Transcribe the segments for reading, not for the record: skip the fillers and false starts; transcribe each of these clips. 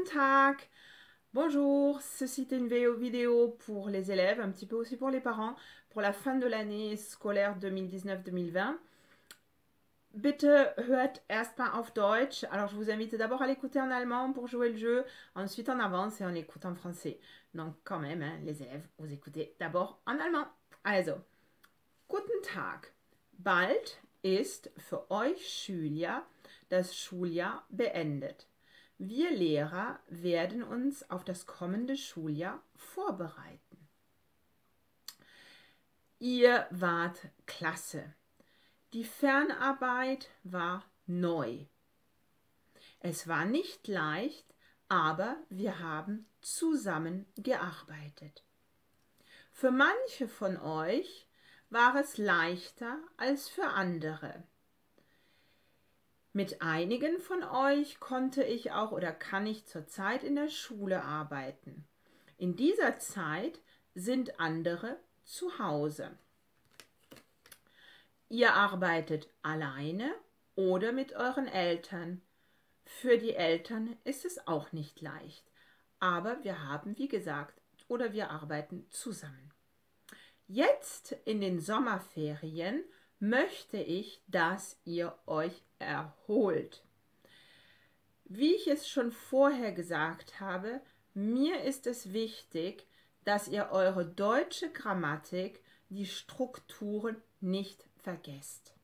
Tag! Bonjour, ceci est une vidéo pour les élèves, un petit peu aussi pour les parents, pour la fin de l'année scolaire 2019-2020. Bitte hört erstmal auf Deutsch. Alors, je vous invite d'abord à l'écouter en allemand pour jouer le jeu, ensuite on avance et on écoute en français. Donc, quand même, hein, les élèves, vous écoutez d'abord en allemand. Also, guten Tag. Bald ist für euch Schüler das Schuljahr beendet. Wir Lehrer werden uns auf das kommende Schuljahr vorbereiten. Ihr wart klasse. Die Fernarbeit war neu. Es war nicht leicht, aber wir haben zusammen gearbeitet. Für manche von euch war es leichter als für andere. Mit einigen von euch konnte ich auch oder kann ich zurzeit in der Schule arbeiten. In dieser Zeit sind andere zu Hause. Ihr arbeitet alleine oder mit euren Eltern. Für die Eltern ist es auch nicht leicht, aber wir haben, wie gesagt, oder wir arbeiten zusammen. Jetzt in den Sommerferien möchte ich, dass ihr euch erholt. Wie ich es schon vorher gesagt habe, mir ist es wichtig, dass ihr eure deutsche Grammatik, die Strukturen nicht vergesst.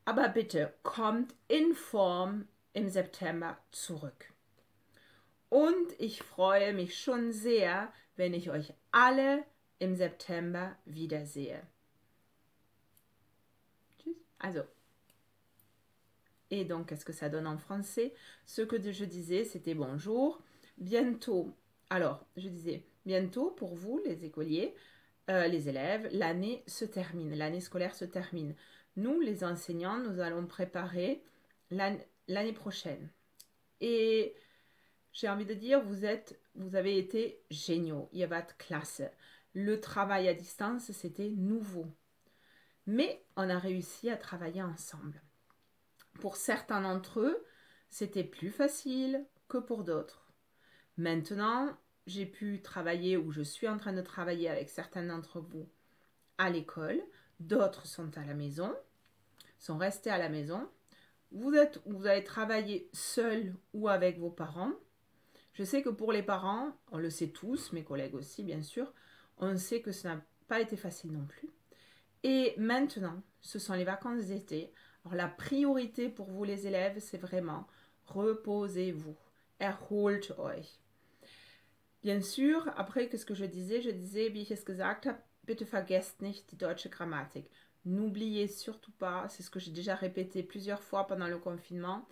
Aber bitte kommt in Form im September zurück. Und ich freue mich schon sehr, wenn ich euch alle im September wiedersehe. Tschüss. Also. Et donc, qu'est-ce que ça donne en français? Ce que je disais, c'était bonjour. Bientôt, alors, je disais, bientôt pour vous, les écoliers, les élèves, l'année se termine, l'année scolaire se termine. Nous, les enseignants, nous allons préparer l'année prochaine. Et j'ai envie de dire, vous avez été géniaux. Ihr wart klasse. Le travail à distance, c'était nouveau. Mais on a réussi à travailler ensemble. Pour certains d'entre eux, c'était plus facile que pour d'autres. Maintenant, j'ai pu travailler ou je suis en train de travailler avec certains d'entre vous à l'école. D'autres sont à la maison, sont restés à la maison. Vous avez travaillé seul ou avec vos parents. Je sais que pour les parents, on le sait tous, mes collègues aussi bien sûr, on sait que ça n'a pas été facile non plus. Et maintenant, ce sont les vacances d'été. Alors la priorité pour vous les élèves, c'est vraiment reposez-vous. Erholt euch. Bien sûr, après, qu'est-ce que je disais? Je disais, wie ich es gesagt habe, bitte vergesst nicht die deutsche Grammatik. N'oubliez surtout pas, c'est ce que j'ai déjà répété plusieurs fois pendant le confinement,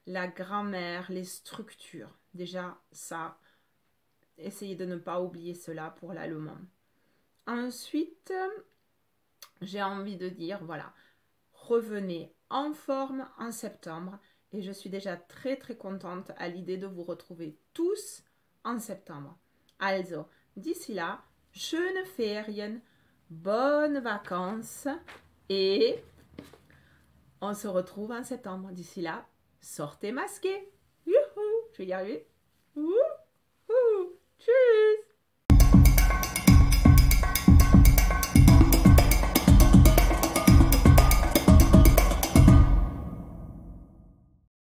la grammaire, les structures. Déjà, ça, essayez de ne pas oublier cela pour l'allemand. Ensuite, j'ai envie de dire, voilà, revenez en forme en septembre et je suis déjà très très contente à l'idée de vous retrouver tous en septembre. Also, d'ici là, schöne Ferien, bonnes vacances et on se retrouve en septembre. D'ici là, sortez masqués. Youhou, je vais y arriver. Ouh.